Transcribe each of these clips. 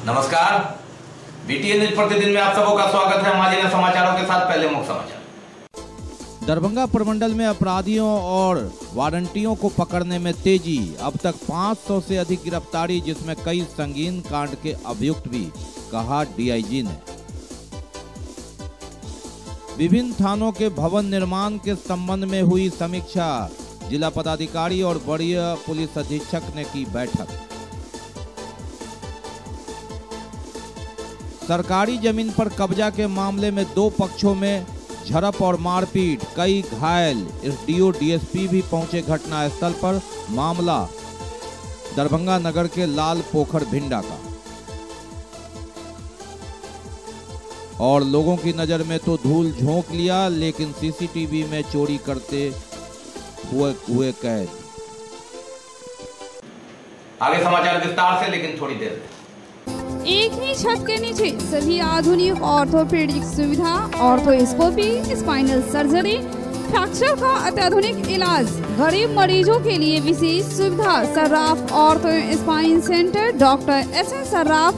नमस्कार, BTN news प्रतिदिन में आप सबों का स्वागत है। माजीना समाचारों के साथ पहले मुख्य समाचार। दरभंगा प्रमंडल में अपराधियों और वारंटियों को पकड़ने में तेजी। अब तक 500 से अधिक गिरफ्तारी, जिसमें कई संगीन कांड के अभियुक्त भी, कहा डीआईजी ने। विभिन्न थानों के भवन निर्माण के संबंध में हुई समीक्षा। जिला पदाधिकारी और वरीय पुलिस अधीक्षक ने की बैठक। सरकारी जमीन पर कब्जा के मामले में 2 पक्षों में झड़प और मारपीट, कई घायल। एसडीओ डीएसपी भी पहुंचे घटनास्थल पर। मामला दरभंगा नगर के लाल पोखर भिंडा का। और लोगों की नजर में तो धूल झोंक लिया, लेकिन सीसीटीवी में चोरी करते हुए कैद। आगे समाचार विस्तार से, लेकिन थोड़ी देर में। एक ही छत के नीचे सभी आधुनिक ऑर्थोपेडिक सुविधा, ऑर्थोस्कोपी, स्पाइनल सर्जरी, फ्रैक्चर का अत्याधुनिक इलाज, गरीब मरीजों के लिए विशेष सुविधा। Sarraf ortho spine centre, doctor SN Sarraf,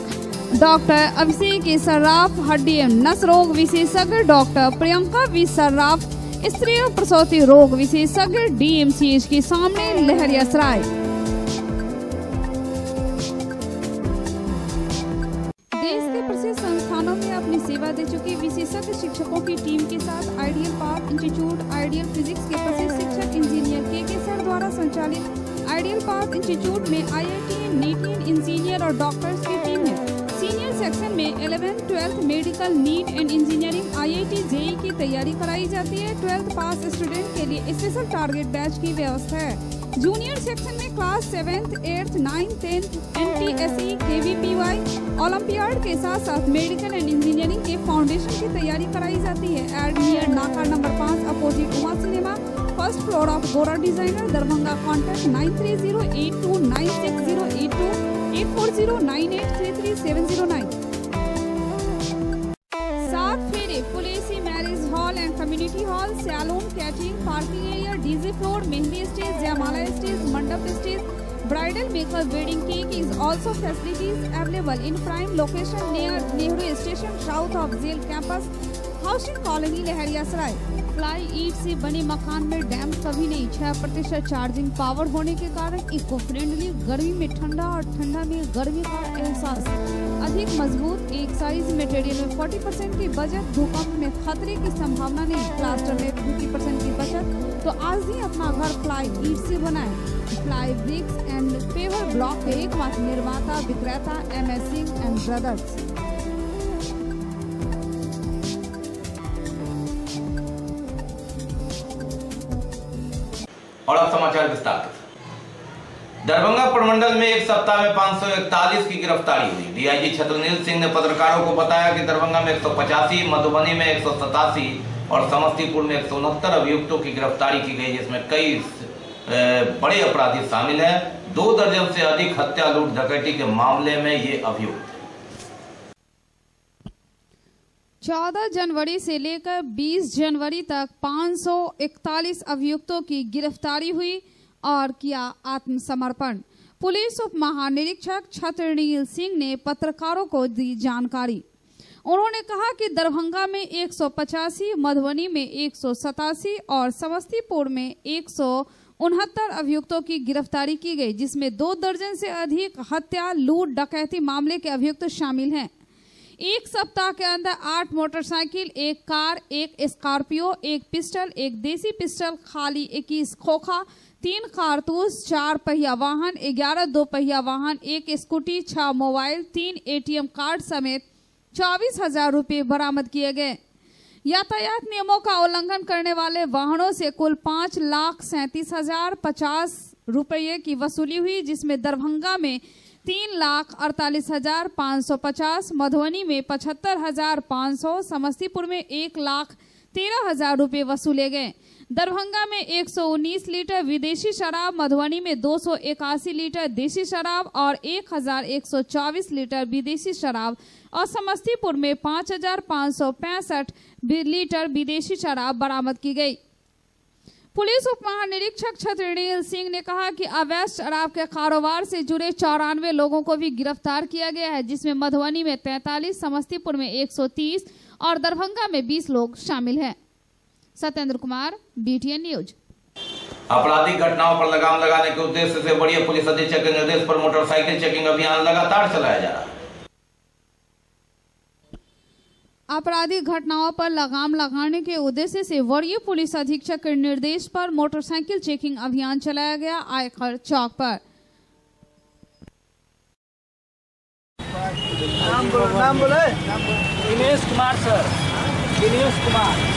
doctor Abhishek Sarraf, हड्डी एवं नस रोग विशेषज्ञ, डॉक्टर प्रियंका वी सर्राफ, स्त्री एवं प्रसूति रोग विशेषज्ञ, डीएमसीएच के सामने, लहरियासराय। देश के प्रसिद्ध संस्थानों में अपनी सेवा दे चुके विशेषज्ञ शिक्षकों की टीम के साथ ideal path institute, ideal physics के प्रसिद्ध शिक्षक इंजीनियर के सर द्वारा संचालित आइडियल पाथ इंस्टीट्यूट में आईआईटी, नीट इंजीनियर और डॉक्टर्स की टीम है। सीनियर सेक्शन में 11th, 12th medical, neat and engineering, IIT, JEE की तैयारी कराई जाती है। 12th पास स्टूडेंट के लिए स्पेशल टारगेट बैच की व्यवस्था है। जूनियर सेक्शन में class 7th, 8th, 9th, 10th, NTSE, KVPY, olympiad के साथ साथ मेडिकल एंड इंजीनियरिंग के फाउंडेशन की तैयारी कराई जाती है। एड नियर नाका number 5 opposite Uma cinema, first floor of Gora designer, Darbhanga. Contact 9308296082, 8409833709। 7 फेरे, full AC marriage hall and community hall, saloon, catering, parking area, DJ floor, mehndi stage, jaimala stage, mandap stage, bridal makeup, wedding cake is also facilities available in prime location near Nehru Station, south of Jail campus, housing colony, Laheriasarai. Fly ईट से बने मकान में डैम्प कभी नहीं। 6% charging power होने के कारण इको फ्रेंडली, गर्मी में ठंडा और ठंडा में गर्मी का एहसास। अधिक मजबूत, एक साइज मटेरियल में 40% की बचत, भूकंप में खतरे की संभावना नहीं, प्लास्टर में 50% की बचत। तो आज ही अपना घर फ्लाई ईट से बनाएं। Fly bricks and paver block के एकमात्र निर्माता विक्रेता MS सिंह एंड ब्रदर्स। और अब समाचार विस्तार के साथ। दरभंगा प्रमंडल में एक सप्ताह में 541 की गिरफ्तारी हुई। डीआईजी छत्रनील सिंह ने पत्रकारों को बताया कि दरभंगा में 185, मधुबनी में 187 और समस्तीपुर में 169 अभियुक्तों की गिरफ्तारी की गई, जिसमें कई बड़े अपराधी शामिल हैं। 2 दर्जन से अधिक हत्या, लूट, डकैती के मामले में ये अभियुक्त। 14 जनवरी से लेकर 20 जनवरी तक 541 अभियुक्तों की गिरफ्तारी हुई और किया आत्मसमर्पण। पुलिस उप महानिरीक्षक छत्रनील सिंह ने पत्रकारों को दी जानकारी। उन्होंने कहा कि दरभंगा में 185, मधुबनी में 187 और समस्तीपुर में 169 अभियुक्तों की गिरफ्तारी की गई, जिसमें 2 दर्जन से अधिक हत्या, लूट, डकैती मामले के अभियुक्त शामिल हैं। एक सप्ताह के अंदर 8 मोटरसाइकिल, 1 कार, 1 स्कॉर्पियो, 1 पिस्टल, 1 देसी पिस्टल, खाली 21 खोखा, 3 कारतूस, 4 पहिया वाहन, 11 2 पहिया वाहन, 1 स्कूटी, 6 मोबाइल, 3 ATM कार्ड समेत 24,000 रुपये बरामद किए गए। यातायात नियमों का उल्लंघन करने वाले वाहनों से कुल 5,37,050 रुपये की वसूली हुई, जिसमें दरभंगा में 3,48,550, मधुबनी में 75,500, समस्तीपुर में 1,13,000 रुपये वसूले गए। दरभंगा में 119 लीटर विदेशी शराब, मधुबनी में 281 लीटर देसी शराब और 1,124 लीटर विदेशी शराब और समस्तीपुर में 5,565 लीटर विदेशी शराब बरामद की गई। पुलिस उप महानिरीक्षक छत्रनील सिंह ने कहा कि अवैध शराब के कारोबार से जुड़े 94 लोगों को भी गिरफ्तार किया गया है, जिसमें मधुबनी में 43, समस्तीपुर में 130 और दरभंगा में 20 लोग शामिल हैं। Satyendra Kumar, BTN news. आपराधिक घटनाओं पर लगाम लगाने के उद्देश्य से वरीय पुलिस अधीक्षक के निर्देश पर मोटरसाइकिल चेकिंग अभियान लगातार चलाया जा रहा है। आपराधिक घटनाओं पर लगाम लगाने के उद्देश्य से वरीय पुलिस अधीक्षक के निर्देश पर मोटरसाइकिल चेकिंग अभियान चलाया गया। आयकर चौक पर नाम बोले Dinesh Kumar sir, Dinesh Kumar.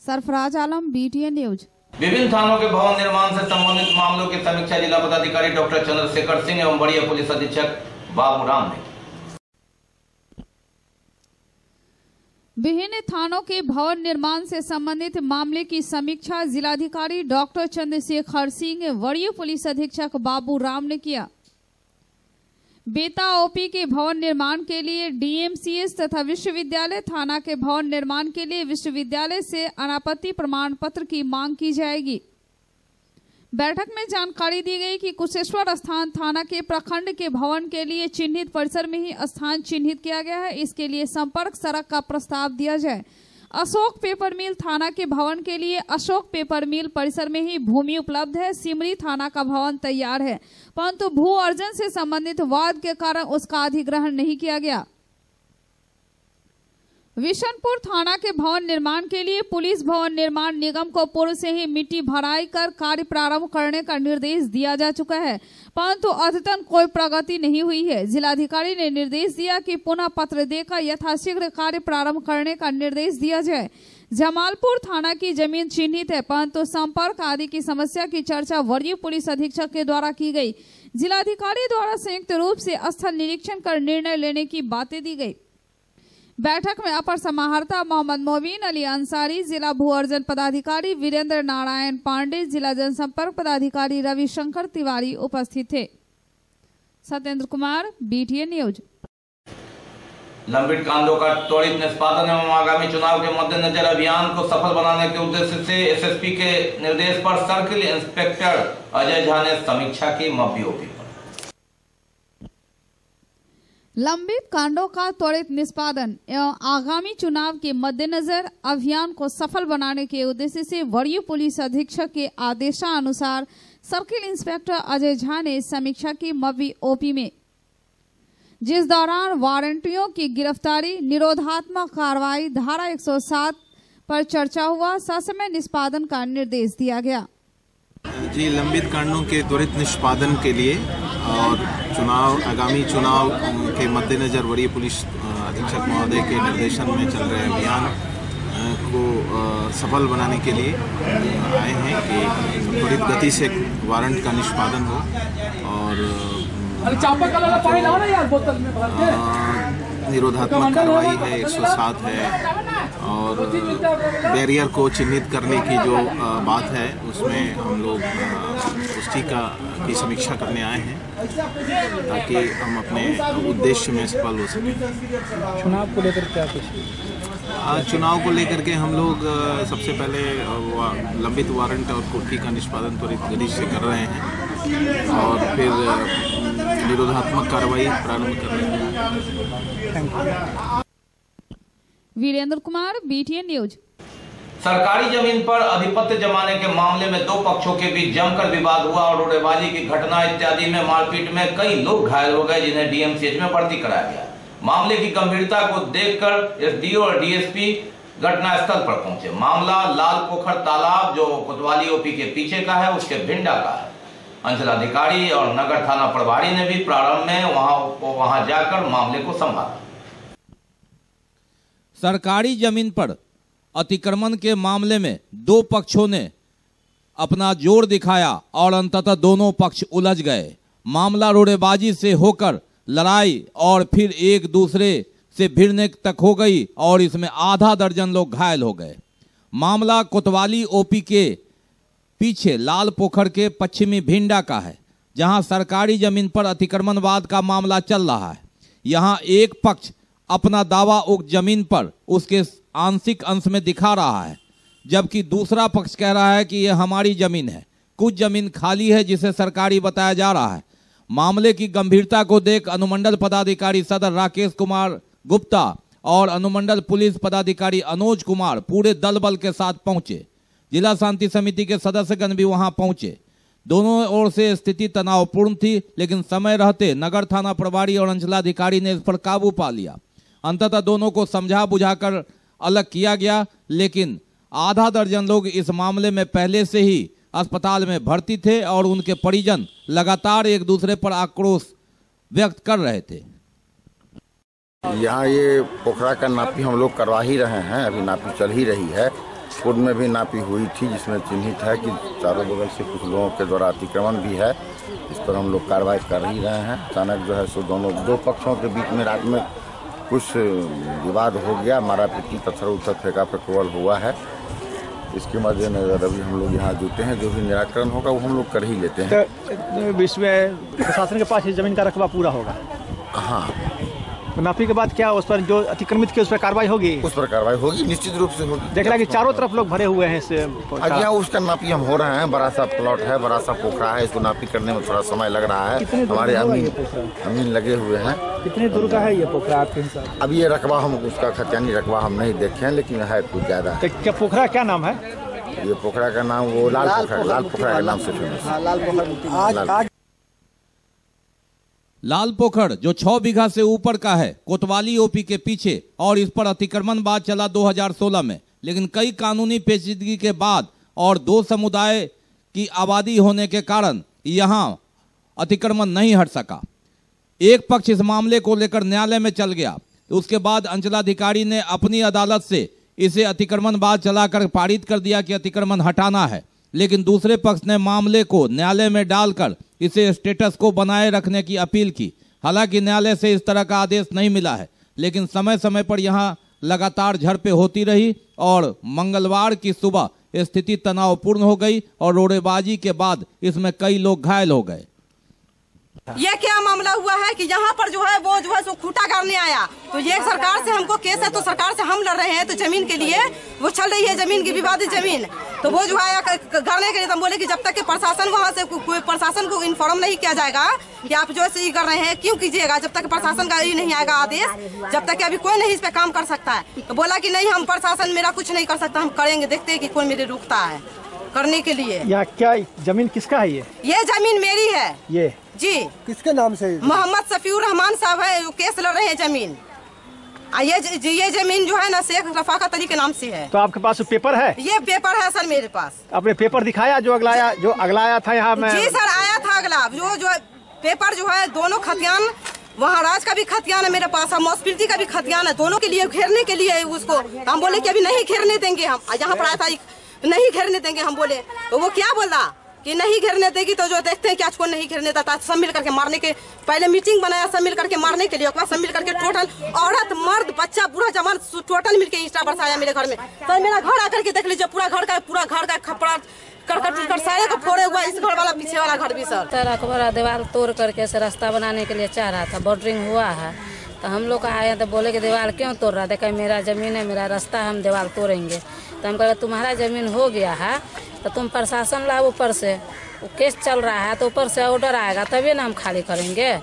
Sarfaraz Alam, BTN news. विभिन्न थानों के भवन निर्माण से संबंधित मामलों की समीक्षा जिला पदाधिकारी डॉक्टर चंद्रशेखर सिंह एवं वरीय पुलिस अधीक्षक बाबू राम ने। विभिन्न थानों के भवन निर्माण से संबंधित मामले की समीक्षा जिलाधिकारी डॉक्टर चंद्रशेखर सिंह, वरीय पुलिस अधीक्षक बाबू राम ने किया। बेता ओपी के भवन निर्माण के लिए DMCS तथा विश्वविद्यालय थाना के भवन निर्माण के लिए विश्वविद्यालय से अनापत्ति प्रमाण पत्र की मांग की जाएगी। बैठक में जानकारी दी गई कि कुशेश्वर स्थान थाना के प्रखंड के भवन के लिए चिन्हित परिसर में ही स्थान चिन्हित किया गया है। इसके लिए संपर्क सड़क का प्रस्ताव दिया जाए। अशोक पेपर मिल थाना के भवन के लिए अशोक पेपर मिल परिसर में ही भूमि उपलब्ध है। सिमरी थाना का भवन तैयार है, परंतु भू अर्जन से संबंधित वाद के कारण उसका अधिग्रहण नहीं किया गया। विशनपुर थाना के भवन निर्माण के लिए पुलिस भवन निर्माण निगम को पूर्व से ही मिट्टी भराई कर कार्य प्रारंभ करने का निर्देश दिया जा चुका है, परंतु अद्यतन कोई प्रगति नहीं हुई है। जिलाधिकारी ने निर्देश दिया कि पुनः पत्र देकर यथाशीघ्र कार्य प्रारंभ करने का निर्देश दिया जाए। जमालपुर थाना की जमीन चिन्हित है, परंतु संपर्क आदि की समस्या की चर्चा वरीय पुलिस अधीक्षक के द्वारा की गई। जिलाधिकारी द्वारा संयुक्त रूप से स्थल निरीक्षण कर निर्णय लेने की बातें दी गई। बैठक में अपर समाहर्ता मोहम्मद मोबिन अली अंसारी, जिला भू अर्जन पदाधिकारी वीरेंद्र नारायण पांडे, जिला जनसंपर्क पदाधिकारी रविशंकर तिवारी उपस्थित थे। Satyendra Kumar, BTN news. लंबित कांडों का त्वरित निष्पादन एवं आगामी चुनाव के मद्देनजर अभियान को सफल बनाने के उद्देश्य से SSP के निर्देश पर सर्किल इंस्पेक्टर अजय झा ने समीक्षा की। MOP लंबित कांडों का त्वरित निष्पादन एवं आगामी चुनाव के मद्देनजर अभियान को सफल बनाने के उद्देश्य से वरीय पुलिस अधीक्षक के आदेशानुसार सर्किल इंस्पेक्टर अजय झा ने समीक्षा की MOP में, जिस दौरान वारंटियों की गिरफ्तारी, निरोधात्मक कार्रवाई, धारा 107 पर चर्चा हुआ। ससमय निष्पादन का निर्देश दिया गया। जी, लंबित कांडों के त्वरित निष्पादन के लिए और आगामी चुनाव के मद्देनजर वरीय पुलिस अधीक्षक महोदय के निर्देशन में चल रहे अभियान को सफल बनाने के लिए आए हैं कि त्वरित गति से वारंट का निष्पादन हो और निरोधात्मक कार्रवाई है, 107 है और बैरियर को चिन्हित करने की जो बात है उसमें हम लोग पुष्टि की समीक्षा करने आए हैं ताकि हम अपने उद्देश्य में सफल हो सकें। चुनाव को लेकर क्या कुछ? चुनाव को लेकर के हम लोग सबसे पहले लंबित वारंट और कुर्की का निष्पादन त्वरित गति से कर रहे हैं और फिर निरोधात्मक कार्रवाई प्रारंभ कर रहे हैं। Virendra Kumar, BTN news. सरकारी जमीन पर अधिपत्य जमाने के मामले में दो पक्षों के बीच जमकर विवाद हुआ और रोड़ेबाजी की घटना इत्यादि में मारपीट में कई लोग घायल हो गए, जिन्हें DMCH में भर्ती कराया गया। मामले की गंभीरता को देखकर SDO और DSP घटनास्थल पर पहुंचे। मामला लाल पोखर तालाब जो कोतवाली OP के पीछे का है, उसके भिंडा का है। अंचलाधिकारी और नगर थाना प्रभारी ने भी प्रारंभ में वहां जाकर मामले को संभाला। सरकारी जमीन पर अतिक्रमण के मामले में दो पक्षों ने अपना जोर दिखाया और अंततः दोनों पक्ष उलझ गए। मामला रोड़ेबाजी से होकर लड़ाई और फिर एक दूसरे से भिड़ने तक हो गई और इसमें आधा दर्जन लोग घायल हो गए। मामला कोतवाली ओपी के पीछे लाल पोखर के पश्चिमी भिंडा का है, जहां सरकारी जमीन पर अतिक्रमणवाद का मामला चल रहा है। यहां एक पक्ष अपना दावा उक्त जमीन पर उसके आंशिक अंश में दिखा रहा है, जबकि दूसरा पक्ष कह रहा है कि यह हमारी जमीन है। कुछ जमीन खाली है जिसे सरकारी बताया जा रहा है। मामले की गंभीरता को देख अनुमंडल पदाधिकारी सदर राकेश कुमार गुप्ता और अनुमंडल पुलिस पदाधिकारी अनुज कुमार पूरे दल बल के साथ पहुंचे। जिला शांति समिति के सदस्यगण भी वहां पहुंचे। दोनों ओर से स्थिति तनावपूर्ण थी, लेकिन समय रहते नगर थाना प्रभारी और अंचलाधिकारी ने इस पर काबू पा लिया। अंततः दोनों को समझा बुझाकर अलग किया गया, लेकिन आधा दर्जन लोग इस मामले में पहले से ही अस्पताल में भर्ती थे और उनके परिजन लगातार एक दूसरे पर आक्रोश व्यक्त कर रहे थे। यहाँ ये पोखरा का नापी हम लोग करवा ही रहे हैं, अभी नापी चल ही रही है। पूर्व में भी नापी हुई थी, जिसमें चिन्हित है कि चारों बगल से कुछ लोगों के द्वारा अतिक्रमण भी है। इस पर हम लोग कार्रवाई कर ही रहे हैं। अचानक जो है सो दो पक्षों के बीच में रात में कुछ विवाद हो गया, मारा पीटी, पत्थर उत्थर फेंका फेंकवाल हुआ है। इसके मद्देनजर अभी हम लोग यहाँ जुटे हैं। जो भी निराकरण होगा वो हम लोग कर ही लेते हैं। तो विश्व प्रशासन के पास जमीन का रकबा पूरा होगा। हाँ, नापी के बाद क्या उस पर जो अतिक्रमित की उस पर कार्रवाई होगी? उस पर कार्रवाई होगी, निश्चित रूप से होगी। देख रहा कि चारों तरफ लोग भरे हुए हैं इससे। यहाँ उसका नापी हम हो रहे हैं। बड़ा सा प्लॉट है, बड़ा सा पोखरा है, इसको नापी करने में थोड़ा समय लग रहा है। हमारे अमीन लगे हुए हैं। कितने दूर का है ये पोखरा आपके हिसाब? अब ये रकबा हम उसका खतियानी रकबा हम नहीं देखे हैं, लेकिन है कुछ ज्यादा। तो क्या पोखरा क्या नाम है? ये पोखरा का नाम वो लाल पोखरा के नाम से फेमस। लाल पोखर जो 6 बीघा से ऊपर का है, कोतवाली ओपी के पीछे, और इस पर अतिक्रमणवाद चला 2016 में, लेकिन कई कानूनी पेचीदगी के बाद और 2 समुदाय की आबादी होने के कारण यहां अतिक्रमण नहीं हट सका। एक पक्ष इस मामले को लेकर न्यायालय में चल गया। उसके बाद अंचलाधिकारी ने अपनी अदालत से इसे अतिक्रमणवाद चलाकर पारित कर दिया कि अतिक्रमण हटाना है, लेकिन दूसरे पक्ष ने मामले को न्यायालय में डालकर इसे स्टेटस को बनाए रखने की अपील की। हालांकि न्यायालय से इस तरह का आदेश नहीं मिला है, लेकिन समय समय पर यहां लगातार झड़पें होती रही और मंगलवार की सुबह स्थिति तनावपूर्ण हो गई और रोड़ेबाजी के बाद इसमें कई लोग घायल हो गए। ये क्या मामला हुआ है कि यहाँ पर जो है वो सो खूंटा गाड़ने आया, तो ये सरकार से हमको केस है, तो सरकार से हम लड़ रहे हैं। तो जमीन के लिए वो चल रही है, जमीन की विवादित जमीन, तो वो जो है गाड़ने के लिए हम बोले कि जब तक कि प्रशासन वहाँ से कोई प्रशासन को इन्फॉर्म नहीं किया जाएगा कि आप जो है कर रहे हैं क्यों कीजिएगा, जब तक प्रशासन का ये नहीं आएगा आदेश, जब तक कि अभी कोई नहीं इस पे काम कर सकता है। तो बोला कि नहीं, हम प्रशासन मेरा कुछ नहीं कर सकता, हम करेंगे, देखते हैं कि कोई मेरे रुकता है करने के लिए। या क्या जमीन किसका है? ये जमीन मेरी है। ये जी किसके नाम से? मोहम्मद सफीउर रहमान साहब है, केस लड़ रहे हैं जमीन। ये जमीन जो है ना शेख रफाकत अली के नाम से है। तो आपके पास पेपर है? ये पेपर है सर मेरे पास। आपने पेपर दिखाया जो अगलाया था यहाँ में? जी सर, आया था अगला जो पेपर जो है, दोनों खतियान, वहाँ राज का भी खतियान है मेरे पास, मौसफिल्टी का भी खतियान है, दोनों के लिए घेरने के लिए उसको हम बोले कि अभी नहीं घेरने देंगे। हम यहाँ पर आया था, नहीं घेरने देंगे हम बोले, तो वो क्या बोला कि नहीं घेरने देगी। तो जो देखते हैं कि आज को नहीं घेरने देता, सब मिल करके मारने के, पहले मीटिंग बनाया सब मिल करके मारने के लिए, सब मिल करके टोटल औरत मर्द बच्चा बूढ़ा जवान टोटल मिलके ईंटा बरसाया मेरे घर में। तो मेरा घर आकर के देख लीजिए, पूरा घर का खपड़ा कर सारे को फोड़े हुआ, इस घर वाला पीछे वाला घर भी सर। रकबा दीवार तोड़ करके से रास्ता बनाने के लिए चाह रहा था, बॉर्डरिंग हुआ है, तो हम लोग आए तो बोले कि दीवार क्यों तोड़ रहा है, देखा मेरा जमीन है, मेरा रास्ता है, हम दीवार तोड़ेंगे। तो हम कहे तुम्हारा जमीन हो गया है तो तुम प्रशासन लाओ, ऊपर से वो केस चल रहा है तो ऊपर से ऑर्डर आएगा तभी ना हम खाली करेंगे।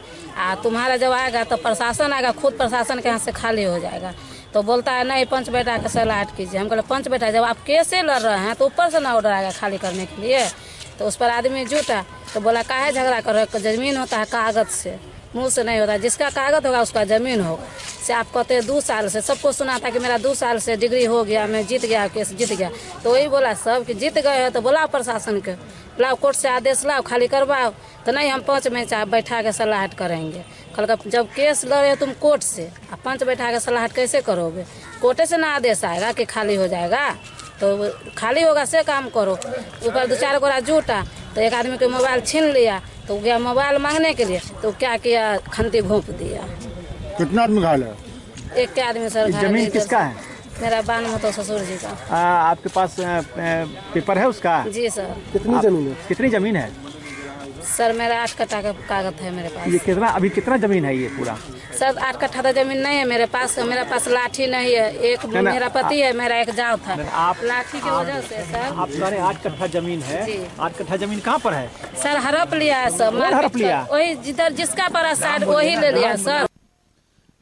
तुम्हारा जब आएगा तो प्रशासन आएगा, खुद प्रशासन के यहाँ से खाली हो जाएगा। तो बोलता है नहीं, पंच बेटा के सलाहट कीजिए। हम कहते पंच बेटा जब आप केसे लड़ रहे हैं तो ऊपर से ना ऑर्डर आएगा खाली करने के लिए। तो उस पर आदमी जुटा तो बोला काहे झगड़ा कर रहे हो, जमीन होता है कागज से, मुंह से नहीं होता, जिसका कागज होगा उसका जमीन होगा। से आप कहते हैं 2 साल से, सबको सुना था कि मेरा 2 साल से डिग्री हो गया, मैं जीत गया, केस जीत गया। तो वही बोला सब कि जीत गए हो तो बोला प्रशासन के, लाओ कोर्ट से आदेश लाओ, खाली करवाओ। तो नहीं, हम 5 में बैठा के सलाहट करेंगे। कल जब केस लड़े तुम कोर्ट से, आप 5 बैठा के सलाहट कैसे करोगे? कोर्ट से ना आदेश आएगा कि खाली हो जाएगा, तो खाली होगा से काम करो। ऊपर 2-4 गोरा जूटा तो एक आदमी के मोबाइल छीन लिया, तो गया मोबाइल मांगने के लिए, तो क्या किया, खंती घोंप दिया। कितना आदमी घायल है? एक के आदमी सर। जमीन किसका है? मेरा बान में तो ससुर जी का। आपके पास पेपर है उसका? जी सर। कितनी जमीन है? कितनी जमीन है सर? मेरा 8 कट्ठा का कागज है मेरे पास। ये कितना जमीन है ये पूरा? सर 8 कट्ठा तो जमीन नहीं है मेरे पास। मेरे पास लाठी नहीं है, एक मेरा पति है, मेरा एक जाव था। आप लाठी की वजह से सर। आप सारे 8 कट्ठा जमीन है? 8 कट्ठा जमीन कहाँ पर है सर? हड़प लिया है सर। हड़प लिया? वही जिधर जिसका पड़ा साइड वही ले लिया सर।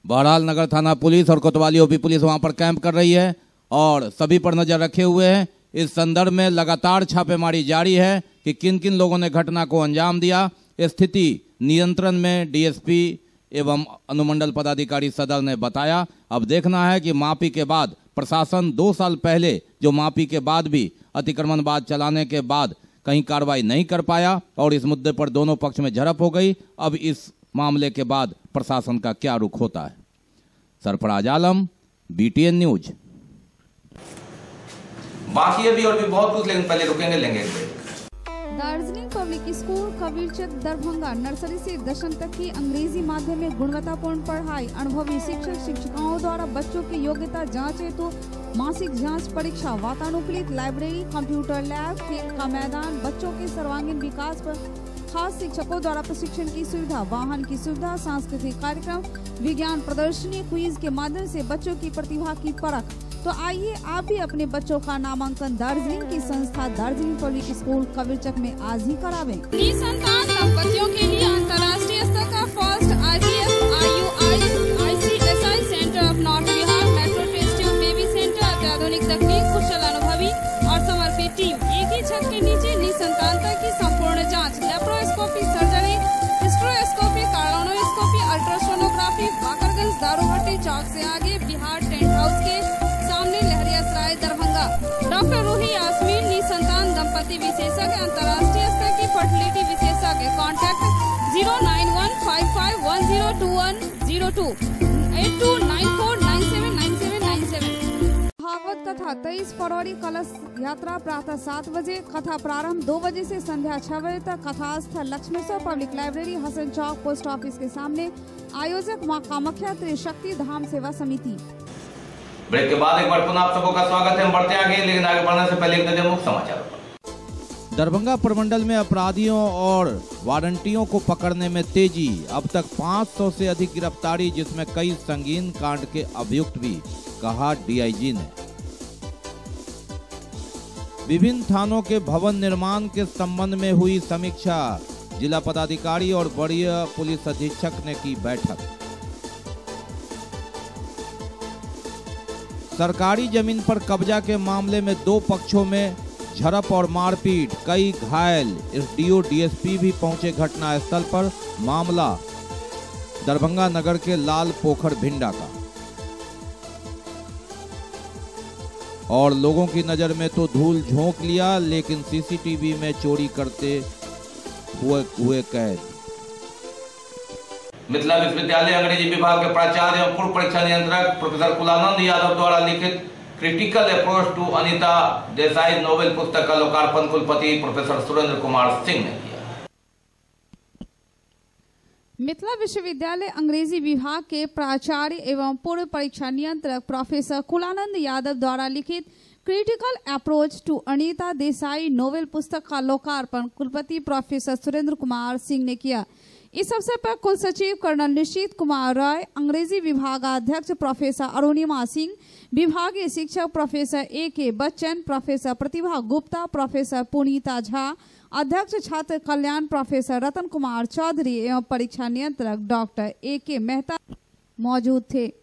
बहरहाल नगर थाना पुलिस और कोतवाली ओपी पुलिस वहां पर कैंप कर रही है और सभी पर नजर रखे हुए हैं। इस संदर्भ में लगातार छापेमारी जारी है कि किन किन लोगों ने घटना को अंजाम दिया। स्थिति नियंत्रण में डीएसपी एवं अनुमंडल पदाधिकारी सदर ने बताया। अब देखना है कि मापी के बाद प्रशासन 2 साल पहले जो मापी के बाद भी अतिक्रमणवाद चलाने के बाद कहीं कार्रवाई नहीं कर पाया और इस मुद्दे पर दोनों पक्ष में झड़प हो गई। अब इस मामले के बाद प्रशासन का क्या रुख होता है। Sarfaraz Alam, BTN news. बाकी अभी और भी बहुत कुछ, लेकिन पहले रुकेंगे, लेंगे एक break. Darjeeling public school Kabirchand Darbhanga nursery से 10वीं तक की अंग्रेजी माध्यम में गुणवत्तापूर्ण पढ़ाई। अनुभवी शिक्षक शिक्षिकाओं द्वारा बच्चों की योग्यता जांच हेतु मासिक जांच परीक्षा, वातानुकूलित लाइब्रेरी, कंप्यूटर लैब, खेल का मैदान, बच्चों के सर्वांगीण विकास पर खास शिक्षकों द्वारा प्रशिक्षण की सुविधा, वाहन की सुविधा, सांस्कृतिक कार्यक्रम, विज्ञान प्रदर्शनी, क्विज के माध्यम से बच्चों की प्रतिभा की परख। तो आइए आप भी अपने बच्चों का नामांकन दार्जिलिंग की संस्था दार्जिलिंग पब्लिक स्कूल कबीरचक में आज ही करावें। निसंतान दंपतियों के लिए अंतर्राष्ट्रीय स्तर का first IVF, IUI, ICSI centre of north Bihar, metro test tube baby centre, अत्याधुनिक तकनीक, कुशल अनुभवी और समर्पित टीम। एक ही छत के नीचे निसंतानता की संपूर्ण जाँच, laparoscopy surgery, hysteroscopy, cardioscopy, ultrasonography, Bakarganj Daruhatti चौक से आगे बिहार टेंट हाउस के सामने, लहरियासराय दरभंगा। डॉक्टर रूही यास्मीन, निसंतान दंपति विशेषज्ञ, अंतर्राष्ट्रीय स्तर की फर्टिलिटी विशेषज्ञ। कॉन्टैक्ट 09155102102 8294979797। भागवत कथा 23 फरवरी कलश यात्रा प्रातः 7 बजे, कथा प्रारंभ 2 बजे से संध्या 6 बजे तक। कथा स्थल लक्ष्मेश्वर पब्लिक लाइब्रेरी, हसन चौक, पोस्ट ऑफिस के सामने। आयोजक मां कामाख्या त्रिशक्ति धाम सेवा समिति। ब्रेक के बाद एक बार पुनः आप सबको का स्वागत है। हम बढ़ते आगे, लेकिन आगे बढ़ने से पहले एक नजर मुख्य समाचार पर। दरभंगा प्रमंडल में अपराधियों और वारंटियों को पकड़ने में तेजी। अब तक 500 से अधिक गिरफ्तारी, जिसमें कई संगीन कांड के अभियुक्त भी, कहा DIG ने। विभिन्न थानों के भवन निर्माण के संबंध में हुई समीक्षा। जिला पदाधिकारी और वरीय पुलिस अधीक्षक ने की बैठक। सरकारी जमीन पर कब्जा के मामले में 2 पक्षों में झड़प और मारपीट, कई घायल। SDO DSP भी पहुंचे घटनास्थल पर। मामला दरभंगा नगर के लाल पोखर भिंडा का। और लोगों की नजर में तो धूल झोंक लिया, लेकिन CCTV में चोरी करते हुए कैद। मिथिला विश्वविद्यालय अंग्रेजी विभाग के प्राचार्य एवं पूर्व परीक्षा नियंत्रक प्रोफेसर कुलानंद यादव द्वारा लिखित critical approach to Anita Desai novel पुस्तक का लोकार्पण कुलपति प्रोफेसर सुरेंद्र कुमार सिंह ने किया। मिथिला विश्वविद्यालय अंग्रेजी विभाग के प्राचार्य एवं पूर्व परीक्षा नियंत्रक प्रोफेसर कुलानंद यादव द्वारा लिखित critical approach to Anita Desai novel पुस्तक का लोकार्पण कुलपति प्रोफेसर सुरेंद्र कुमार सिंह ने किया। इस अवसर पर कुल सचिव कर्नल निश्चित कुमार राय, अंग्रेजी विभागाध्यक्ष प्रोफेसर अरुणिमा सिंह, विभागीय शिक्षक प्रोफेसर AK बच्चन, प्रोफेसर प्रतिभा गुप्ता, प्रोफेसर पुनीता झा, अध्यक्ष छात्र कल्याण प्रोफेसर रतन कुमार चौधरी एवं परीक्षा नियंत्रक डॉक्टर AK मेहता मौजूद थे।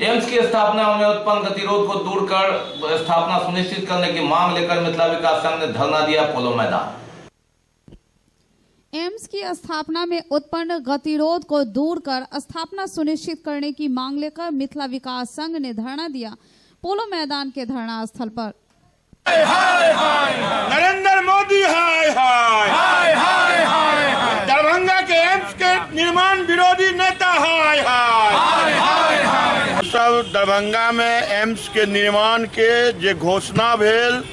एम्स की स्थापना में उत्पन्न गतिरोध को दूर कर स्थापना सुनिश्चित करने की मांग लेकर मिथिला विकास संघ ने धरना दिया पोलो मैदान। एम्स की स्थापना में उत्पन्न गतिरोध को दूर कर स्थापना सुनिश्चित करने की मांग लेकर मिथिला विकास संघ ने धरना दिया पोलो मैदान के धरना स्थल पर। हाय हाय हाय नरेंद्र मोदी हाय हाय हाय हाय हाय दरभंगा के एम्स के निर्माण विरोधी नेता हाय हाय हाय हाय हाय। सब दरभंगा में एम्स के निर्माण के जे घोषणा भेल,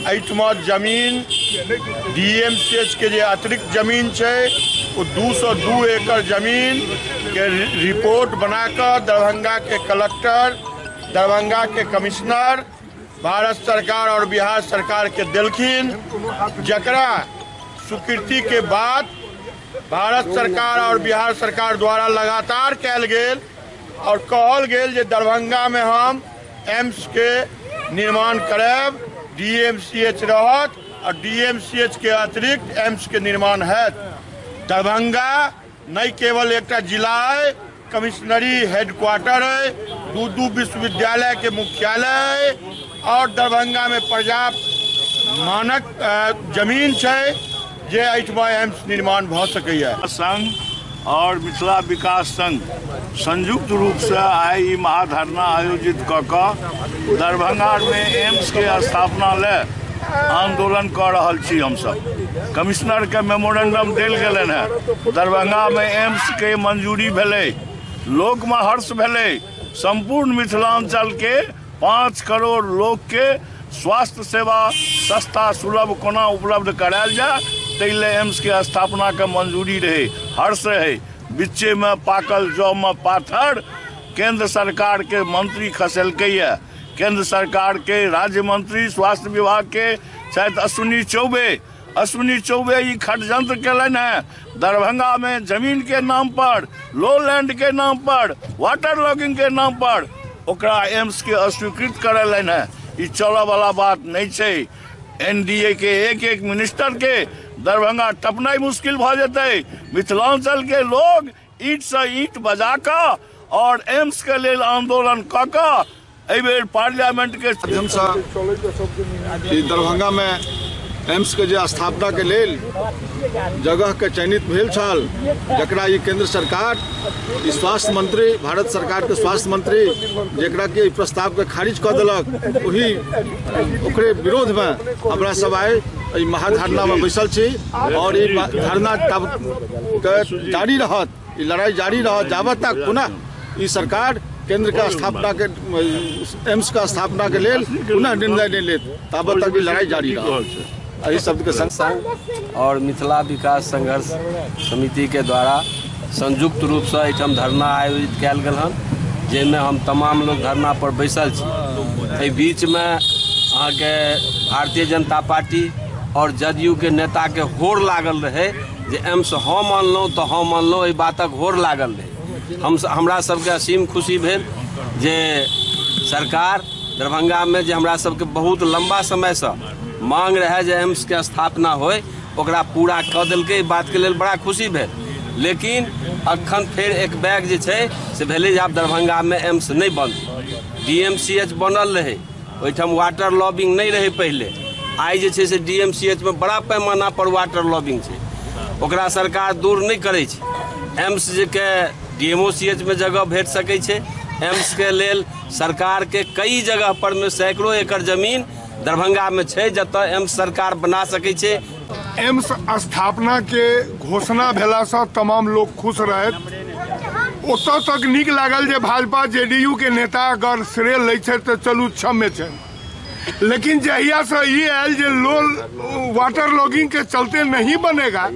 एहिठमा जमीन DMCH के जो अतिरिक्त जमीन है वो 202 एकड़ जमीन के रिपोर्ट बनाकर दरभंगा के कलेक्टर, दरभंगा के कमिश्नर भारत सरकार और बिहार सरकार के दिलखिन, जकरा स्वीकृति के बाद भारत सरकार और बिहार सरकार द्वारा लगातार कैल गेल और कहल गेल जे दरभंगा में हम एम्स के निर्माण करब, DMCH रहत और DMCH के अतिरिक्त एम्स के निर्माण है। दरभंगा नहीं केवल एक जिला है, कमिश्नरी हेडक्वार्टर है, 2 विश्वविद्यालय के मुख्यालय है और दरभंगा में पर्याप्त मानक जमीन है जे एठमा एम्स निर्माण भ सकैया। संघ और मिथिला विकास संघ संयुक्त रूप से आई महाधरना आयोजित कऽ दरभंगा में एम्स के स्थापना ले आंदोलन कर रहल छी। हम सब कमिश्नर के मेमोरेंडम देल गेलन है, दरभंगा में एम्स के मंजूरी भेले, लोक में हर्ष भेले। संपूर्ण मिथिलांचल के 5 करोड़ लोग के स्वास्थ्य सेवा सस्ता सुलभ कोना उपलब्ध करायल जाए, तैले एम्स के स्थापना के मंजूरी रहे, हर्ष रहे। बिच्चे में पाकल जौ में पाथर केंद्र सरकार के मंत्री खसेलकै है। केंद्र सरकार के राज्य मंत्री स्वास्थ्य विभाग के शायद अश्विनी चौबे ये षड्यंत्र केलन है। दरभंगा में जमीन के नाम पर, लो लैंड के नाम पर, वाटर लॉगिंग के नाम पर ओकरा एम्स के अस्वीकृत करेलन है। ये चलने वाला बात नहीं है। NDA के एक मिनिस्टर के दरभंगा टपनाई मुश्किल भ जेतै। मिथिलांचल के लोग ईंट से ईंट बजा कर और एम्स के लिए आंदोलन क बेर पार्लियामेंट के माध्यम से दरभंगा में एम्स के जो स्थापना के लेल जगह के चयनित भेल छल, जकरा ये केंद्र सरकार, स्वास्थ्य मंत्री, भारत सरकार के स्वास्थ्य मंत्री जकरा के प्रस्ताव के खारिज कर दिलक, वही ओकरे विरोध में हमरा सब आए महाधरना में बैसल छी और ये धरना जारी रहत, लड़ाई जारी रहत जाबत तक पुनः ये सरकार केंद्र का स्थापना के एम्स का स्थापना के लेल पुनः निर्णय नहीं लेत, तब तक ये लड़ाई जारी रहत। यही शब्द के संघ और मिथिला विकास संघर्ष समिति के द्वारा संयुक्त रूप से एहिठाम धरना आयोजित कयल गेल हन, जाहिमे हम तमाम लोग धरना पर बैसल छी। एहि बीच में अहाँ के भारतीय जनता पार्टी और जदयू के नेता के होड़ लागल रहे जे एम्स हम मानलहुँ तो हम मानलहुँ, एहि बातक होड़ लागल रहे। हमरा सबके असीम खुशी भेल जे सरकार दरभंगा में जे हमरा सबके बहुत लंबा समय से मांग रहे जे एम्स के स्थापना होय, ओकरा पूरा कऽ देलकै। बात के लेल बड़ा खुशी भेल। लेकिन अखन फिर एक बैग जे छै से भेलै जे आब दरभंगा में एम्स नहीं बनतै। DMCH बनल रहे, ओहिठाम वाटर लॉबिंग नहीं रहे पहले। आई जे छै से DMCH में बड़ा पैमाना पर वाटर लॉबिंग छै, ओकरा सरकार दूर नहीं करे छै। एम्स जे के DMCH में जगह भेट सकै छै। एम्स के लेल सरकार के कई जगह पर में सैकड़ों एकड़ जमीन दरभंगा में छै जतऽ एम्स सरकार बना सकै छै। एम्स स्थापना के घोषणा भेला से तमाम लोग खुश रहे। ओतऽ तक नीक लागल जे भाजपा JDU के नेता अगर श्रेय लै छै तो चलू क्षम्य छै, लेकिन जहिया से ये आयल जे वाटर लॉगिंग के चलते नहीं बनेगा,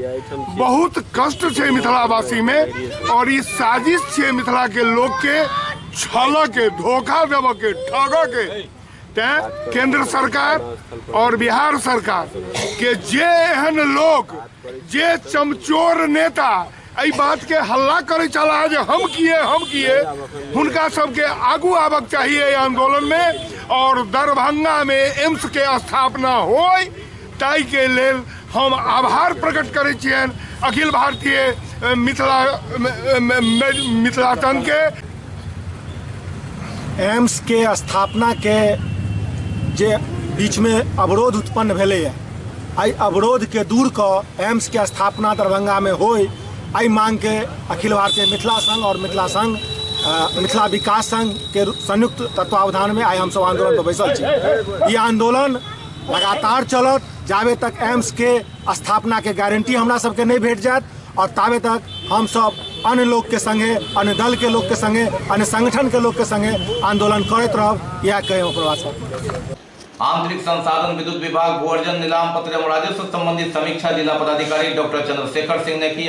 बहुत कष्ट छै मिथिलावासी में और ये साजिश छै मिथिला के लोग के छल के, धोखा देव के, ठग के। केंद्र सरकार और बिहार सरकार के जे एहन लोग, जे चमचोर नेता एहि बात के हल्ला करे चला है जे हम किए हुनका सबके आगू आबक चाहिए आंदोलन में और दरभंगा में एम्स के स्थापना होय, ताई के लेल हम आभार प्रकट करे छियन अखिल भारतीय मिथिला संघ के। एम्स के स्थापना के जे बीच में अवरोध उत्पन्न भेले है, आई अवरोध के दूर क एम्स के स्थापना दरभंगा में होय, आई मांग के अखिल भारतीय मिथिला संघ और मिथिला विकास संघ के संयुक्त तत्वावधान में आई हम सब आंदोलन पर बैसल छी। ये आंदोलन लगातार चलत जाबे तक एम्स के स्थापना के गारंटी हमरा सबके नहीं भेट जात और ताबे तक हम सब अन्य लोग के संगे, अन्य दल के लोग के संगे, अन्य संगठन के लोग के संगे आंदोलन करते रहब। यह कहे प्रवास। आंतरिक संसाधन विद्युत विभाग भू-अर्जन नीलाम पत्र एवं राजस्व संबंधी समीक्षा जिला पदाधिकारी डॉक्टर चंद्रशेखर सिंह ने की।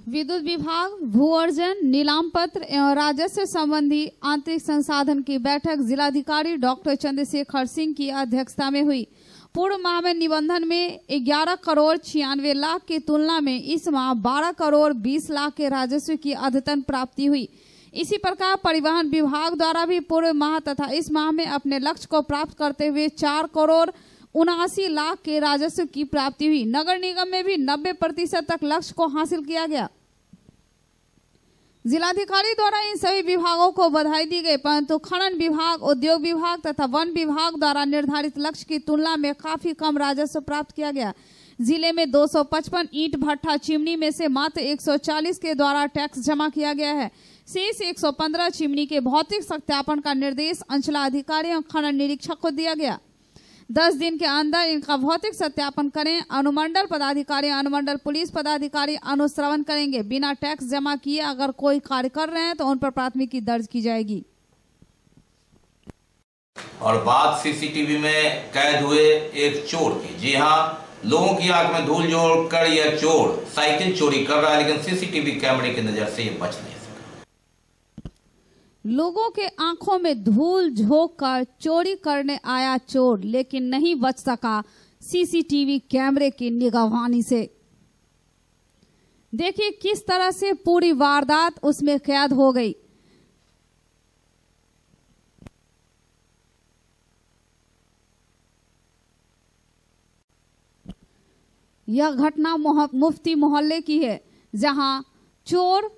विद्युत विभाग भू-अर्जन नीलाम पत्र एवं राजस्व संबंधी आंतरिक संसाधन की बैठक जिलाधिकारी डॉक्टर चंद्रशेखर सिंह की अध्यक्षता में हुई। पूर्व माह में निबंधन में 11 करोड़ 96 लाख की तुलना में इस माह 12 करोड़ 20 लाख के राजस्व की अद्यतन प्राप्ति हुई। इसी प्रकार परिवहन विभाग द्वारा भी पूर्व माह तथा इस माह में अपने लक्ष्य को प्राप्त करते हुए 4 करोड़ 79 लाख के राजस्व की प्राप्ति हुई। नगर निगम में भी 90% तक लक्ष्य को हासिल किया गया। जिलाधिकारी द्वारा इन सभी विभागों को बधाई दी गई, परंतु खनन विभाग, उद्योग विभाग तथा वन विभाग द्वारा निर्धारित लक्ष्य की तुलना में काफी कम राजस्व प्राप्त किया गया। जिले में 255 ईंट भट्ठा चिमनी में से मात्र 140 के द्वारा टैक्स जमा किया गया है। शेष 115 चिमनी के भौतिक सत्यापन का निर्देश अंचलाधिकारी और खनन निरीक्षक को दिया गया। 10 दिन के अंदर इनका भौतिक सत्यापन करें। अनुमंडल पदाधिकारी, अनुमंडल पुलिस पदाधिकारी अनुश्रवण करेंगे। बिना टैक्स जमा किए अगर कोई कार्य कर रहे हैं तो उन पर प्राथमिकी दर्ज की जाएगी। और बात सीसीटीवी में कैद हुए एक चोर की। जी हाँ, लोगों की आंख में धूल जोड़कर यह चोर साइकिल चोरी कर रहा है, लेकिन सीसीटीवी कैमरे की नजर से ये बच नहीं। लोगों के आंखों में धूल झोंक कर चोरी करने आया चोर, लेकिन नहीं बच सका सीसीटीवी कैमरे की निगरानी से। देखिए किस तरह से पूरी वारदात उसमें कैद हो गई। यह घटना मुफ्ती मोहल्ले की है, जहां चोर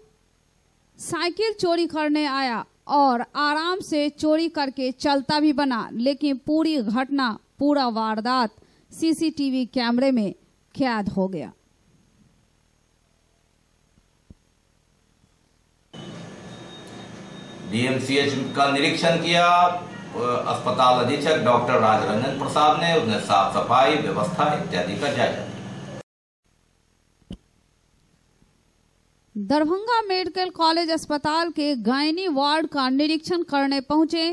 साइकिल चोरी करने आया और आराम से चोरी करके चलता भी बना, लेकिन पूरी घटना, पूरा वारदात सीसीटीवी कैमरे में कैद हो गया। डीएमसीएच का निरीक्षण किया अस्पताल अधीक्षक डॉक्टर राजरंजन प्रसाद ने। उसने साफ सफाई व्यवस्था इत्यादि का जायजा लिया। दरभंगा मेडिकल कॉलेज अस्पताल के गायनी वार्ड का निरीक्षण करने पहुंचे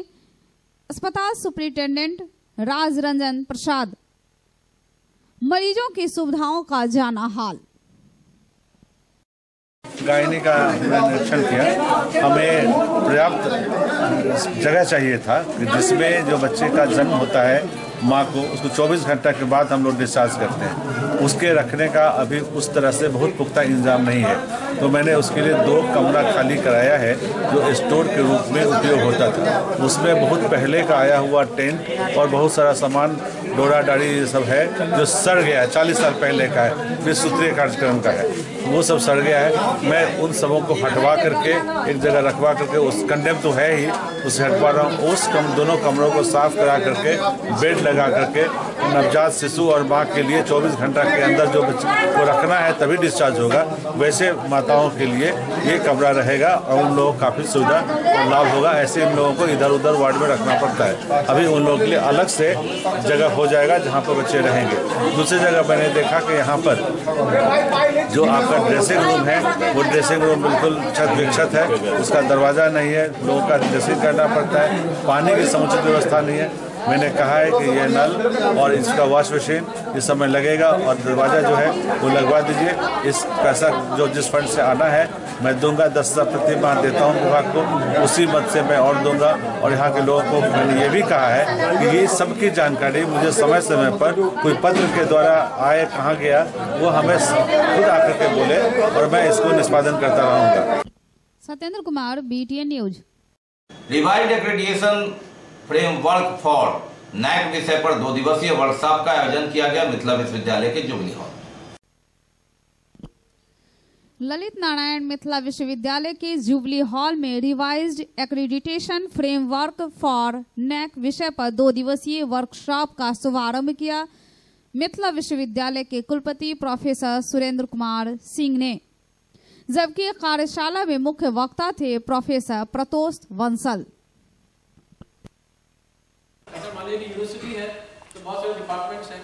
अस्पताल सुपरिटेंडेंट राजरंजन प्रसाद। मरीजों की सुविधाओं का जाना हाल। गायनी का हमने निरीक्षण किया। हमें पर्याप्त जगह चाहिए था जिसमें जो बच्चे का जन्म होता है, माँ को उसको 24 घंटा के बाद हम लोग डिस्चार्ज करते हैं। उसके रखने का अभी उस तरह से बहुत पुख्ता इंतजाम नहीं है, तो मैंने उसके लिए 2 कमरा खाली कराया है जो स्टोर के रूप में उपयोग होता था। उसमें बहुत पहले का आया हुआ टेंट और बहुत सारा सामान, डोरा डाड़ी ये सब है जो सड़ गया है, 40 साल पहले का है, फिर सूत्रीय कार्यक्रम का है, वो सब सड़ गया है। मैं उन सबों को हटवा करके एक जगह रखवा करके, उस कंडेम तो है ही, उसे हटवा रहा हूँ। उस दोनों कमरों को साफ करा करके बेड लगा करके नवजात शिशु और माँ के लिए 24 घंटा के अंदर जो बच्चे को रखना है तभी डिस्चार्ज होगा, वैसे माताओं के लिए ये कमरा रहेगा और उन लोगों को काफ़ी सुविधा और लाभ होगा। ऐसे इन लोगों को इधर उधर वार्ड में रखना पड़ता है। अभी उन लोगों के लिए अलग से जगह हो जाएगा जहाँ पर बच्चे रहेंगे। दूसरी जगह मैंने देखा कि यहाँ पर जो आपका ड्रेसिंग रूम है, वो ड्रेसिंग रूम बिल्कुल छत विक्षत है, उसका दरवाज़ा नहीं है, लोगों का ड्रेसिंग करना पड़ता है, पानी की समुचित व्यवस्था नहीं है। मैंने कहा है कि ये नल और इसका वॉश मशीन इस समय लगेगा और दरवाज़ा जो है वो लगवा दीजिए। इस पैसा जो जिस फंड से आना है मैं दूंगा, 10,000 प्रति माह देता हूँ विभाग को, उसी मद से मैं और दूंगा। और यहाँ के लोगों को मैंने ये भी कहा है कि ये सबकी जानकारी मुझे समय समय पर कोई पत्र के द्वारा आए, कहाँ गया, वो हमें खुद आकर के बोले और मैं इसको निष्पादन करता रहूँगा। Satyendra Kumar, BTN news. Revised accreditation framework for NAAC विषय पर 2 दिवसीय वर्कशॉप का आयोजन किया गया मिथिला विश्वविद्यालय के जुबली हॉल। ललित नारायण मिथिला विश्वविद्यालय के जुबली हॉल में revised accreditation framework for NAAC विषय पर 2 दिवसीय वर्कशॉप का शुभारंभ किया मिथिला विश्वविद्यालय के कुलपति प्रोफेसर सुरेंद्र कुमार सिंह ने, जबकि कार्यशाला में मुख्य वक्ता थे प्रोफेसर प्रतोष वंसल। अगर मान लीजिए यूनिवर्सिटी है तो बहुत सारे डिपार्टमेंट्स हैं,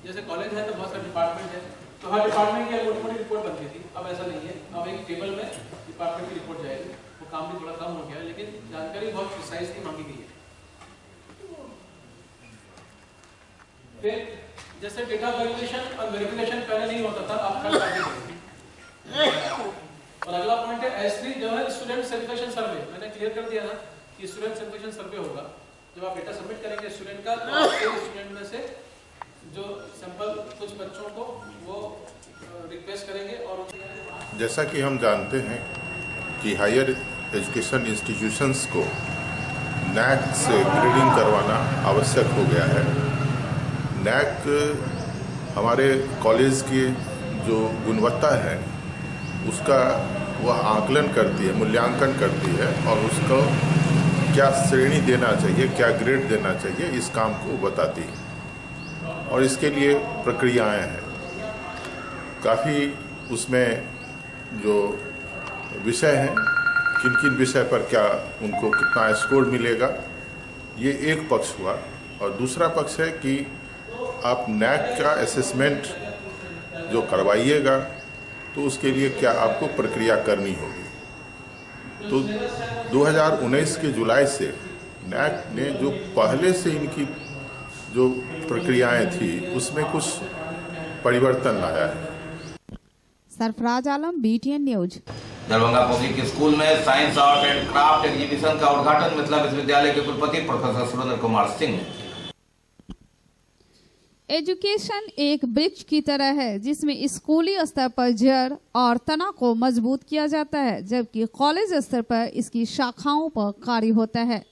जैसे कॉलेज है तो बहुत सारे डिपार्टमेंट है, तो हर डिपार्टमेंट की मोटी मोटी रिपोर्ट बनती थी। अब ऐसा नहीं है, अब एक टेबल में डिपार्टमेंट की रिपोर्ट जाएगी। वो काम भी थोड़ा कम हो गया है, लेकिन जानकारी बहुत प्रिसाइजली मांगी गई है। फिर जैसे डेटा वेरिफिकेशन और वेरिफिकेशन पहले नहीं होता था, अब थर्ड पार्टी करेगी। और अगला पॉइंट है S3 जो है स्टूडेंट सेटिस्फेक्शन सर्वे। मैंने क्लियर कर दिया था कि स्टूडेंट सेटिस्फेक्शन सर्वे होगा। जब आप डेटा सबमिट करेंगे स्टूडेंट का, तो स्टूडेंट में से जो सैंपल कुछ बच्चों को वो रिक्वेस्ट करेंगे। और जैसा कि हम जानते हैं कि हायर एजुकेशन इंस्टीट्यूशंस को NAC से ग्रेडिंग करवाना आवश्यक हो गया है। NAC हमारे कॉलेज की जो गुणवत्ता है उसका वह आकलन करती है, मूल्यांकन करती है और उसको क्या श्रेणी देना चाहिए, क्या ग्रेड देना चाहिए, इस काम को बताती है। और इसके लिए प्रक्रियाएं हैं काफ़ी, उसमें जो विषय हैं, किन किन विषय पर क्या उनको कितना स्कोर मिलेगा, ये एक पक्ष हुआ। और दूसरा पक्ष है कि आप NAC का असेसमेंट जो करवाइएगा तो उसके लिए क्या आपको प्रक्रिया करनी होगी। तो 2019 के जुलाई से NAC ने जो पहले से इनकी जो प्रक्रियाएं थी उसमें कुछ परिवर्तन लाया है। Sarfaraz Alam, BTN news. Darbhanga public school में science art and craft exhibition का उद्घाटन मिथिला विश्वविद्यालय के कुलपति प्रोफेसर सुरेंद्र कुमार सिंह ने। एजुकेशन एक वृक्ष की तरह है जिसमें स्कूली स्तर पर जड़ और तना को मजबूत किया जाता है, जबकि कॉलेज स्तर पर इसकी शाखाओं पर कार्य होता है।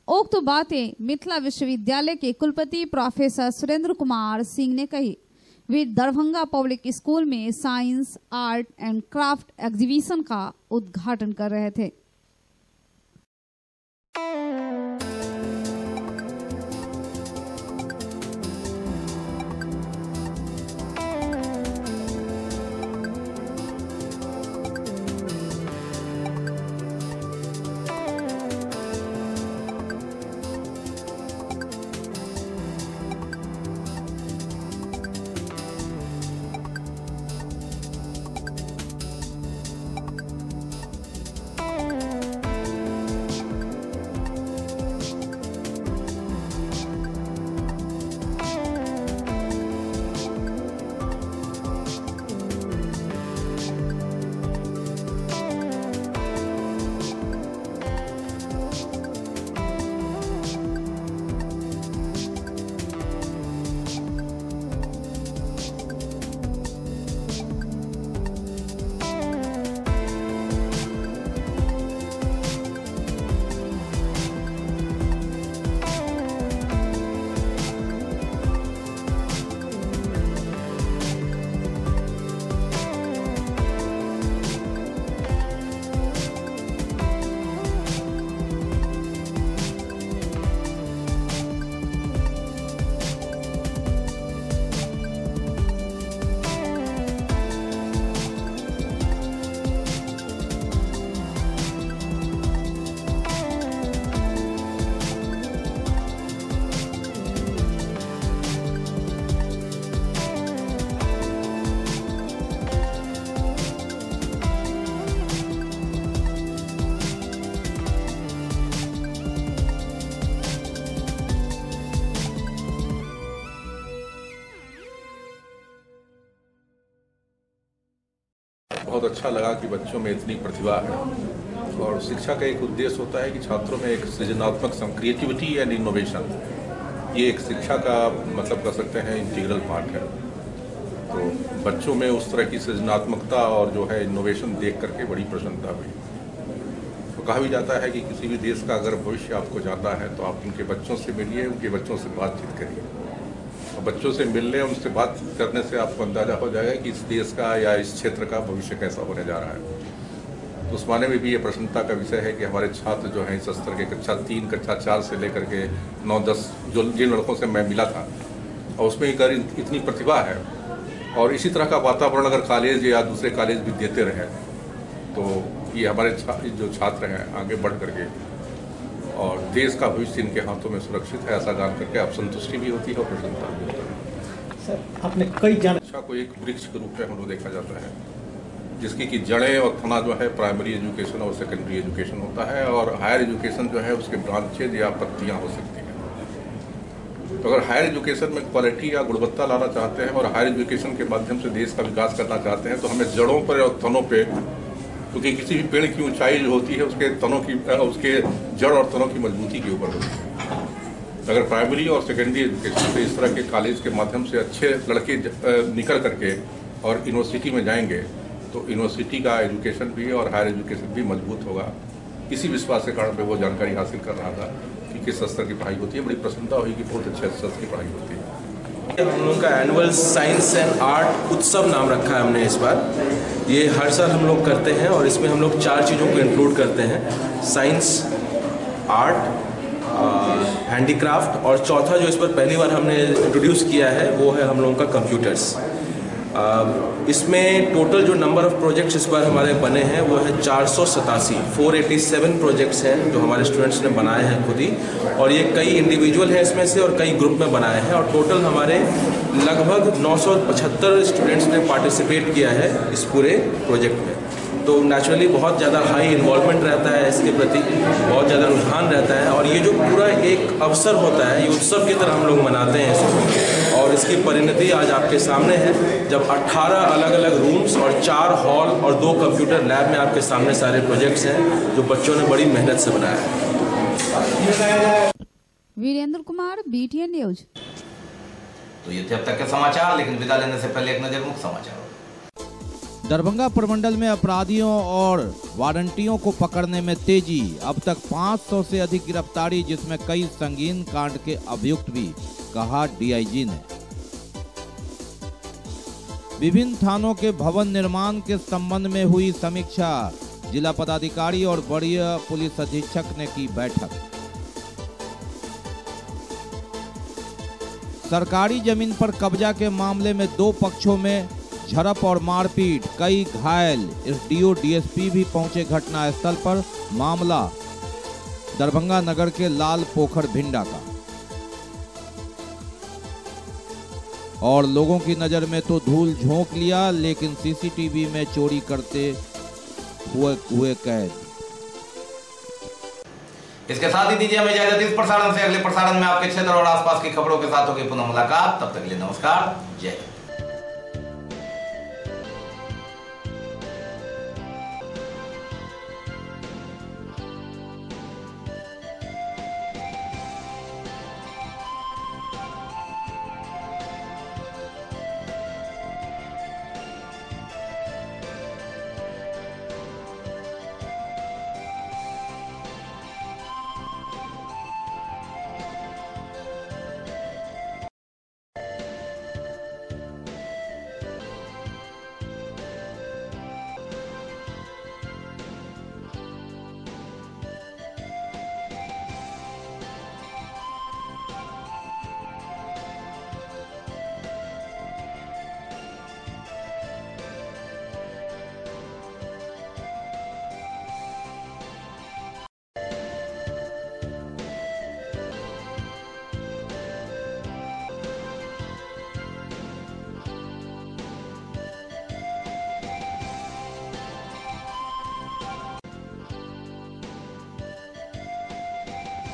उक्त बातें मिथिला विश्वविद्यालय के कुलपति प्रोफेसर सुरेंद्र कुमार सिंह ने कही। वे दरभंगा पब्लिक स्कूल में science art and craft exhibition का उद्घाटन कर रहे थे। बहुत अच्छा लगा कि बच्चों में इतनी प्रतिभा है और शिक्षा का एक उद्देश्य होता है कि छात्रों में एक सृजनात्मक क्रिएटिविटी एंड इनोवेशन, ये एक शिक्षा का मतलब कर सकते हैं इंटीग्रल पार्ट है। तो बच्चों में उस तरह की सृजनात्मकता और जो है इनोवेशन देख करके बड़ी प्रसन्नता हुई। तो कहा भी जाता है कि किसी भी देश का अगर भविष्य आपको जाता है तो आप उनके बच्चों से मिलिए, उनके बच्चों से बातचीत करिए और बच्चों से मिलने उनसे बात करने से आपको अंदाजा हो जाएगा कि इस देश का या इस क्षेत्र का भविष्य कैसा होने जा रहा है। तो उस माने में भी ये प्रसन्नता का विषय है कि हमारे छात्र जो हैं इस स्तर के कक्षा 3, कक्षा 4 से लेकर के 9, 10 जो जिन लड़कों से मैं मिला था और उसमें अगर इतनी प्रतिभा है और इसी तरह का वातावरण अगर कॉलेज या दूसरे कॉलेज भी देते रहे तो ये हमारे जो छात्र हैं आगे बढ़ करके और देश का भविष्य इनके हाथों में सुरक्षित है ऐसा जान करके आप संतुष्टि भी होती है और प्रसन्नता भी होती है। सर आपने कई शिक्षा को एक वृक्ष के रूप में हम लोग देखा जाता है जिसकी कि जड़ें और तना जो है प्राइमरी एजुकेशन और सेकेंडरी एजुकेशन होता है और हायर एजुकेशन जो है उसके ब्रांचेज या पत्तियाँ हो सकती हैं। तो अगर हायर एजुकेशन में क्वालिटी या गुणवत्ता लाना चाहते हैं और हायर एजुकेशन के माध्यम से देश का विकास करना चाहते हैं तो हमें जड़ों पर और तनों पे, क्योंकि किसी भी पेड़ की ऊंचाई जो होती है उसके तनों की, उसके जड़ और तनों की मजबूती के ऊपर होती है। अगर प्राइमरी और सेकेंडरी एजुकेशन पे इस तरह के कॉलेज के माध्यम से अच्छे लड़के निकल करके और यूनिवर्सिटी में जाएंगे तो यूनिवर्सिटी का एजुकेशन भी और हायर एजुकेशन भी मजबूत होगा। इसी विश्वास के कारण पे वो जानकारी हासिल कर रहा था कि किस स्तर की पढ़ाई होती है। बड़ी प्रसन्नता हुई कि बहुत अच्छे स्तर की पढ़ाई होती है। हम लोग का एनुअल साइंस एंड आर्ट उत्सव नाम रखा है हमने इस बार। ये हर साल हम लोग करते हैं और इसमें हम लोग 4 चीज़ों को इंक्लूड करते हैं, साइंस, आर्ट, हैंडीक्राफ्ट और चौथा जो इस पर पहली बार हमने इंट्रोड्यूस किया है वो है हम लोगों का कंप्यूटर्स। इसमें टोटल जो नंबर ऑफ प्रोजेक्ट्स इस बार हमारे बने हैं वो है 487 प्रोजेक्ट्स हैं जो हमारे स्टूडेंट्स ने बनाए हैं खुद ही, और ये कई इंडिविजुअल हैं इसमें से और कई ग्रुप में बनाए हैं, और टोटल हमारे लगभग 975 स्टूडेंट्स ने पार्टिसिपेट किया है इस पूरे प्रोजेक्ट में। तो नेचुरली बहुत ज़्यादा हाई इन्वॉल्वमेंट रहता है इसके प्रति, बहुत ज़्यादा रुझान रहता है, और ये जो पूरा एक अवसर होता है ये उत्सव की तरह हम लोग मनाते हैं इसको, और इसकी परिणति आज आपके सामने है जब 18 अलग अलग रूम्स और 4 हॉल और 2 कंप्यूटर लैब में आपके सामने सारे प्रोजेक्ट्स हैं जो बच्चों ने बड़ी मेहनत से बनाया है। Virendra Kumar, BTN news. तो ये थे अब तक के समाचार, लेकिन विदा लेने से पहले एक नजर मुख्य समाचार। दरभंगा प्रमंडल में अपराधियों और वारंटियों को पकड़ने में तेजी, अब तक 500 से अधिक गिरफ्तारी जिसमें कई संगीन कांड के अभियुक्त भी, कहा DIG ने। विभिन्न थानों के भवन निर्माण के संबंध में हुई समीक्षा, जिला पदाधिकारी और वरीय पुलिस अधीक्षक ने की बैठक। सरकारी जमीन पर कब्जा के मामले में 2 पक्षों में झड़प और मारपीट, कई घायल, SDO DSP भी पहुंचे घटनास्थल पर। मामला दरभंगा नगर के लाल पोखर भिंडा का, और लोगों की नजर में तो धूल झोंक लिया, लेकिन CCTV में चोरी करते हुए कैद। इसके साथ ही दीजिए हमें इजाजत। इस प्रसारण से अगले प्रसारण में आपके क्षेत्र और आसपास की खबरों के साथ होगी पुनः मुलाकात। तब तक के लिए नमस्कार, जय हिंद।